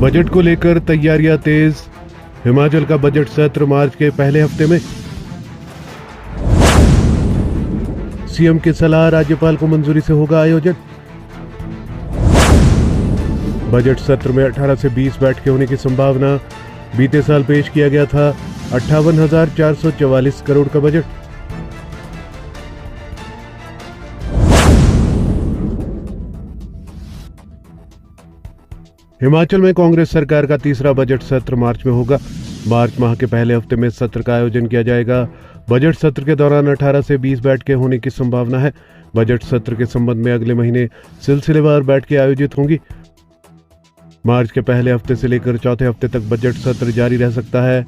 Budget को लेकर तैयारियां तेज। हिमाचल का बजट सत्र मार्च के पहले हफ्ते में। सीएम की सलाह, राज्यपाल को मंजूरी से होगा आयोजन। बजट सत्र में 18 से 20 बैठकें होने की संभावना। बीते साल पेश किया गया था 58,444 करोड़ का बजट। हिमाचल में कांग्रेस सरकार का तीसरा बजट सत्र मार्च में होगा। मार्च माह के पहले हफ्ते में सत्र का आयोजन किया जाएगा। बजट सत्र के दौरान 18 से 20 बैठकें होने की संभावना है। बजट सत्र के संबंध में अगले महीने सिलसिलेवार बैठकें आयोजित होंगी। मार्च के पहले हफ्ते से लेकर चौथे हफ्ते तक बजट सत्र जारी रह सकता है।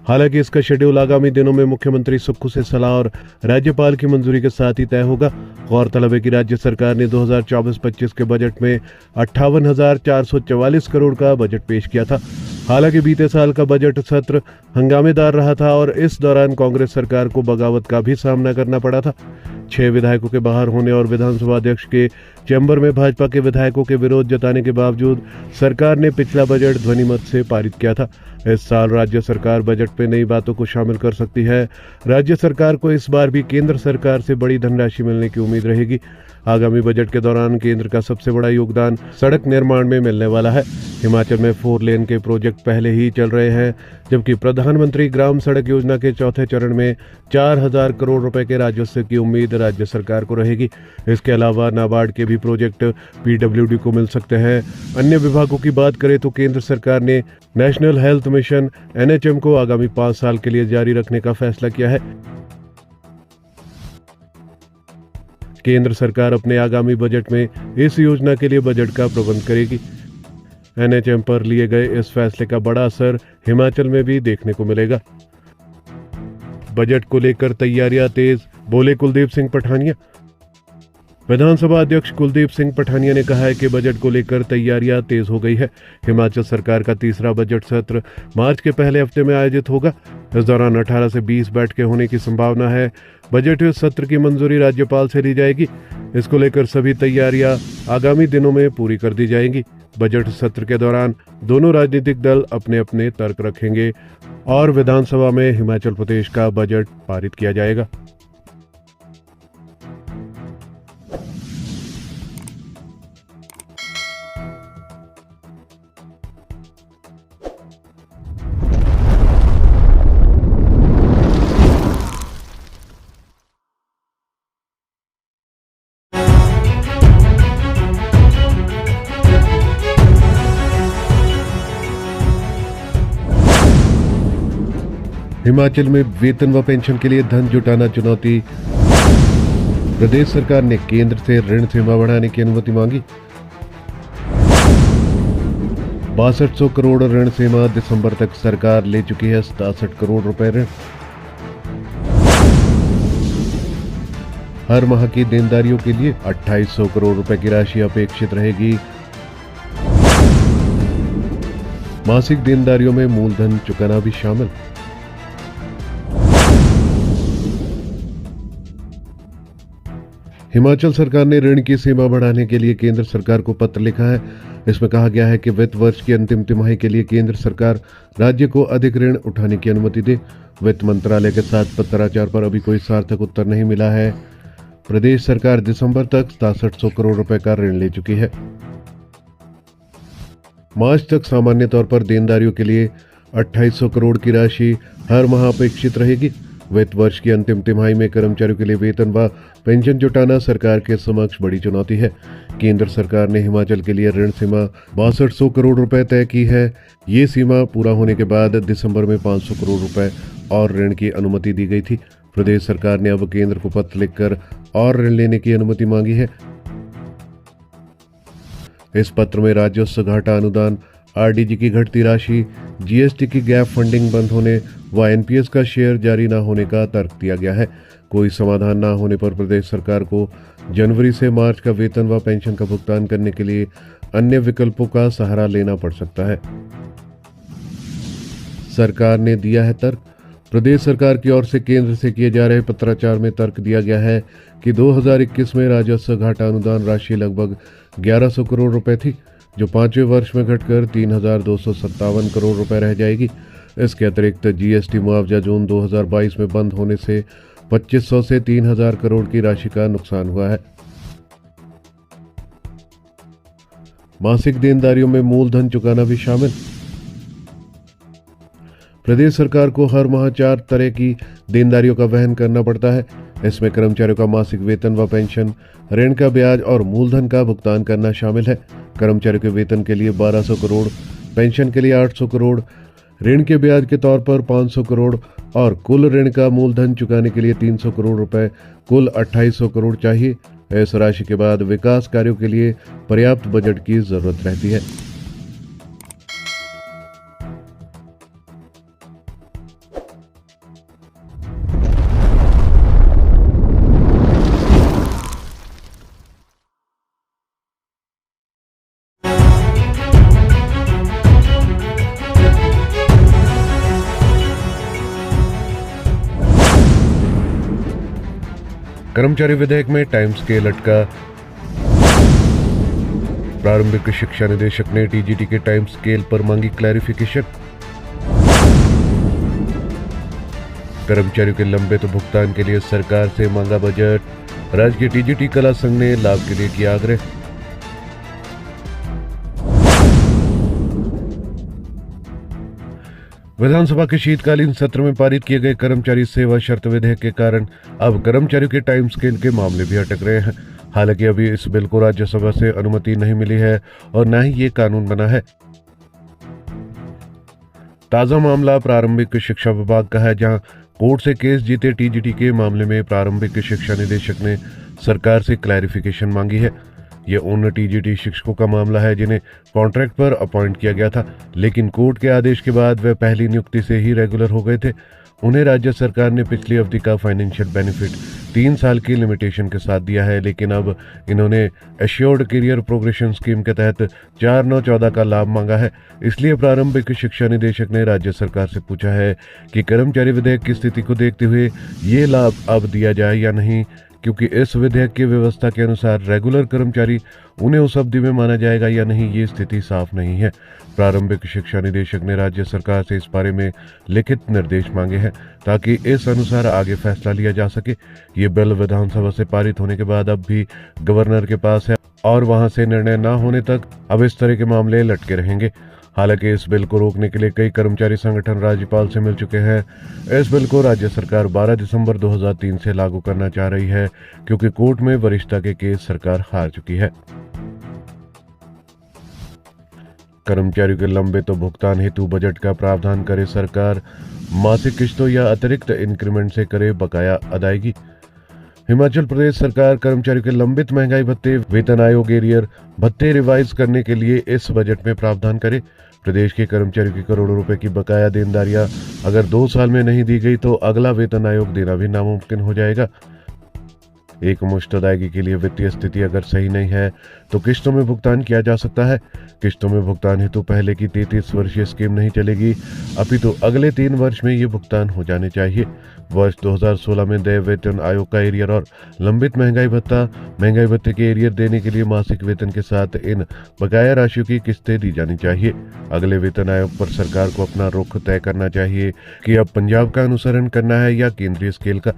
हालांकि इसका शेड्यूल आगामी दिनों में मुख्यमंत्री सुक्खू से सलाह और राज्यपाल की मंजूरी के साथ ही तय होगा। गौरतलब है कि राज्य सरकार ने 2024-25 के बजट में 58,444 करोड़ का बजट पेश किया था। हालांकि बीते साल का बजट सत्र हंगामेदार रहा था और इस दौरान कांग्रेस सरकार को बगावत का भी सामना करना पड़ा था। 6 विधायकों के बाहर होने और विधानसभा अध्यक्ष के चैम्बर में भाजपा के विधायकों के विरोध जताने के बावजूद सरकार ने पिछला बजट ध्वनिमत से पारित किया था। इस साल राज्य सरकार बजट में नई बातों को शामिल कर सकती है। राज्य सरकार को इस बार भी केंद्र सरकार से बड़ी धनराशि मिलने की उम्मीद रहेगी। आगामी बजट के दौरान केंद्र का सबसे बड़ा योगदान सड़क निर्माण में मिलने वाला है। हिमाचल में 4 लेन के प्रोजेक्ट पहले ही चल रहे हैं, जबकि प्रधानमंत्री ग्राम सड़क योजना के चौथे चरण में 4,000 करोड़ रुपए के राजस्व की उम्मीद राज्य सरकार को रहेगी। इसके अलावा नाबार्ड के भी प्रोजेक्ट पीडब्ल्यूडी को मिल सकते हैं। अन्य विभागों की बात करें तो केंद्र सरकार ने नेशनल हेल्थ मिशन NHM को आगामी 5 साल के लिए जारी रखने का फैसला किया है। केंद्र सरकार अपने आगामी बजट में इस योजना के लिए बजट का प्रबंध करेगी। NHM पर लिए गए इस फैसले का बड़ा असर हिमाचल में भी देखने को मिलेगा। बजट को लेकर तैयारियां तेज, बोले कुलदीप सिंह पठानिया। विधानसभा अध्यक्ष कुलदीप सिंह पठानिया ने कहा है कि बजट को लेकर तैयारियां तेज हो गई है। हिमाचल सरकार का तीसरा बजट सत्र मार्च के पहले हफ्ते में आयोजित होगा। इस दौरान 18 से 20 बैठकें होने की संभावना है। बजट सत्र की मंजूरी राज्यपाल से ली जाएगी। इसको लेकर सभी तैयारियां आगामी दिनों में पूरी कर दी जाएंगी। बजट सत्र के दौरान दोनों राजनीतिक दल अपने अपने तर्क रखेंगे और विधानसभा में हिमाचल प्रदेश का बजट पारित किया जाएगा। हिमाचल में वेतन व पेंशन के लिए धन जुटाना चुनौती। प्रदेश सरकार ने केंद्र से ऋण सीमा बढ़ाने की अनुमति मांगी। 6200 करोड़ ऋण सीमा, दिसंबर तक सरकार ले चुकी है 67 करोड़ रुपए ऋण। हर माह की देनदारियों के लिए 2800 करोड़ रुपए की राशि अपेक्षित रहेगी। मासिक देनदारियों में मूलधन चुकाना भी शामिल। हिमाचल सरकार ने ऋण की सीमा बढ़ाने के लिए केंद्र सरकार को पत्र लिखा है। इसमें कहा गया है कि वित्त वर्ष की अंतिम तिमाही के लिए केंद्र सरकार राज्य को अधिक ऋण उठाने की अनुमति दे। वित्त मंत्रालय के साथ पत्राचार पर अभी कोई सार्थक उत्तर नहीं मिला है। प्रदेश सरकार दिसंबर तक 6700 करोड़ रुपए का ऋण ले चुकी है। मार्च तक सामान्य तौर पर देनदारियों के लिए 2800 करोड़ की राशि हर माह अपेक्षित रहेगी। वित्त वर्ष की अंतिम तिमाही में कर्मचारियों के लिए वेतन व पेंशन जुटाना सरकार के समक्ष बड़ी चुनौती है। केंद्र सरकार ने हिमाचल के लिए ऋण सीमा 6200 करोड़ रुपए तय की है। ये सीमा पूरा होने के बाद दिसंबर में 500 करोड़ रुपए और ऋण की अनुमति दी गई थी। प्रदेश सरकार ने अब केंद्र को पत्र लिखकर और ऋण लेने की अनुमति मांगी है। इस पत्र में राजस्व घाटा अनुदान, RDG की घटती राशि, GST की गैप फंडिंग बंद होने व NPS का शेयर जारी न होने का तर्क दिया गया है। कोई समाधान न होने पर प्रदेश सरकार को जनवरी से मार्च का वेतन व पेंशन का भुगतान करने के लिए अन्य विकल्पों का सहारा लेना पड़ सकता है। सरकार ने दिया है तर्क। प्रदेश सरकार की ओर से केंद्र से किए जा रहे पत्राचार में तर्क दिया गया है कि 2021 में राजस्व घाटा अनुदान राशि लगभग 1100 करोड़ रुपए थी, जो 5वें वर्ष में घटकर 3,257 करोड़ रुपए रह जाएगी। इसके अतिरिक्त जीएसटी मुआवजा जून 2022 में बंद होने से 2500 से 3,000 करोड़ की राशि का नुकसान हुआ है। मासिक देनदारियों में मूलधन चुकाना भी शामिल। प्रदेश सरकार को हर माह 4 तरह की देनदारियों का वहन करना पड़ता है। इसमें कर्मचारियों का मासिक वेतन व पेंशन, ऋण का ब्याज और मूलधन का भुगतान करना शामिल है। कर्मचारियों के वेतन के लिए 1200 करोड़, पेंशन के लिए 800 करोड़, ऋण के ब्याज के तौर पर 500 करोड़ और कुल ऋण का मूलधन चुकाने के लिए 300 करोड़ रुपए, कुल 2800 करोड़ चाहिए। इस राशि के बाद विकास कार्यों के लिए पर्याप्त बजट की जरूरत रहती है। कर्मचारी विधेयक में टाइम स्केल अटका। प्रारंभिक शिक्षा निदेशक ने टीजीटी के टाइम स्केल पर मांगी क्लैरिफिकेशन। कर्मचारियों के लंबित भुगतान के लिए सरकार से मांगा बजट। राज्य के टीजीटी कला संघ ने लाभ के लिए किया आग्रह। विधानसभा के शीतकालीन सत्र में पारित किए गए कर्मचारी सेवा शर्त विधेयक के कारण अब कर्मचारियों के टाइम स्केल के मामले भी अटक रहे हैं। हालांकि अभी इस बिल को राज्यसभा से अनुमति नहीं मिली है और न ही ये कानून बना है। ताजा मामला प्रारंभिक शिक्षा विभाग का है, जहां कोर्ट से केस जीते टीजीटी के मामले में प्रारंभिक शिक्षा निदेशक ने सरकार से क्लैरिफिकेशन मांगी है। ये उन टीजीटी शिक्षकों का मामला है जिन्हें कॉन्ट्रैक्ट पर अपॉइंट किया गया था, लेकिन कोर्ट के आदेश के बाद वे पहली नियुक्ति से ही रेगुलर हो गए थे। उन्हें राज्य सरकार ने पिछली अवधि का फाइनेंशियल बेनिफिट 3 साल की लिमिटेशन के साथ दिया है, लेकिन अब इन्होंने एश्योर्ड करियर प्रोग्रेशन स्कीम के तहत 4/9/14 का लाभ मांगा है। इसलिए प्रारंभिक शिक्षा निदेशक ने राज्य सरकार से पूछा है कि कर्मचारी विधेयक की स्थिति को देखते हुए ये लाभ अब दिया जाए या नहीं, क्योंकि इस विधेयक की व्यवस्था के अनुसार रेगुलर कर्मचारी उन्हें उस अवधि में माना जाएगा या नहीं, ये स्थिति साफ नहीं है। प्रारंभिक शिक्षा निदेशक ने राज्य सरकार से इस बारे में लिखित निर्देश मांगे हैं ताकि इस अनुसार आगे फैसला लिया जा सके। ये बिल विधानसभा से पारित होने के बाद अब भी गवर्नर के पास है और वहां से निर्णय न होने तक अब इस तरह के मामले लटके रहेंगे। हालांकि इस बिल को रोकने के लिए कई कर्मचारी संगठन राज्यपाल से मिल चुके हैं। इस बिल को राज्य सरकार 12 दिसंबर 2003 से लागू करना चाह रही है, क्योंकि कोर्ट में वरिष्ठता के केस सरकार हार चुकी है। कर्मचारियों के लंबित भुगतान हेतु बजट का प्रावधान करे सरकार। मासिक किस्तों या अतिरिक्त इंक्रीमेंट से करे बकाया अदायगी। हिमाचल प्रदेश सरकार कर्मचारियों के लंबित महंगाई भत्ते, वेतन आयोग एरियर भत्ते रिवाइज करने के लिए इस बजट में प्रावधान करे। प्रदेश के कर्मचारियों की करोड़ों रुपए की बकाया देनदारियां अगर 2 साल में नहीं दी गई तो अगला वेतन आयोग देना भी नामुमकिन हो जाएगा। एक मुश्त अदायगी के लिए वित्तीय स्थिति अगर सही नहीं है तो किस्तों में भुगतान किया जा सकता है। किस्तों में भुगतान हेतु पहले की 33 वर्षीय स्कीम नहीं चलेगी, अपितु अगले 3 वर्ष में ये भुगतान हो जाने चाहिए। वर्ष 2016 में देय वेतन आयोग का एरियर और लंबित महंगाई भत्ते के एरियर देने के लिए मासिक वेतन के साथ इन बकाया राशियों की किस्तें दी जानी चाहिए। अगले वेतन आयोग पर सरकार को अपना रुख तय करना चाहिए कि अब पंजाब का अनुसरण करना है या केंद्रीय स्केल का।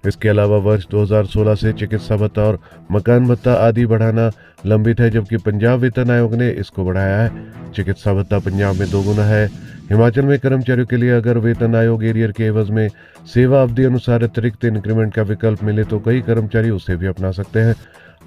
इसके अलावा वर्ष 2016 से चिकित्सा भत्ता और मकान भत्ता आदि बढ़ाना लंबित है, जबकि पंजाब वेतन आयोग ने इसको बढ़ाया है। चिकित्सा भत्ता पंजाब में 2 गुना है। हिमाचल में कर्मचारियों के लिए अगर वेतन आयोग एरियर के एवज में सेवा अवधि अनुसार अतिरिक्त इंक्रीमेंट का विकल्प मिले तो कई कर्मचारी उसे भी अपना सकते हैं।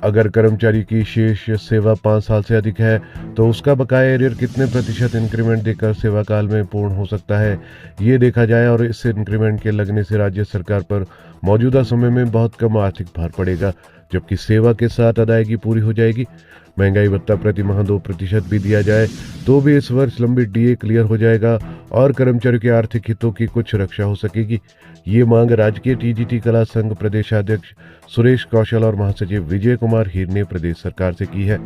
अगर कर्मचारी की शेष सेवा 5 साल से अधिक है तो उसका बकाया एरियर कितने प्रतिशत इंक्रीमेंट देकर सेवा काल में पूर्ण हो सकता है, ये देखा जाए और इस इंक्रीमेंट के लगने से राज्य सरकार पर मौजूदा समय में बहुत कम आर्थिक भार पड़ेगा, जबकि सेवा के साथ अदायगी पूरी हो जाएगी। महंगाई भत्ता प्रति माह 2% भी दिया जाए तो भी इस वर्ष लंबित डीए क्लियर हो जाएगा और कर्मचारियों के आर्थिक हितों की कुछ रक्षा हो सकेगी। ये मांग राज्य के टीजीटी कला संघ प्रदेशाध्यक्ष सुरेश कौशल और महासचिव विजय कुमार हीर ने प्रदेश सरकार से की है।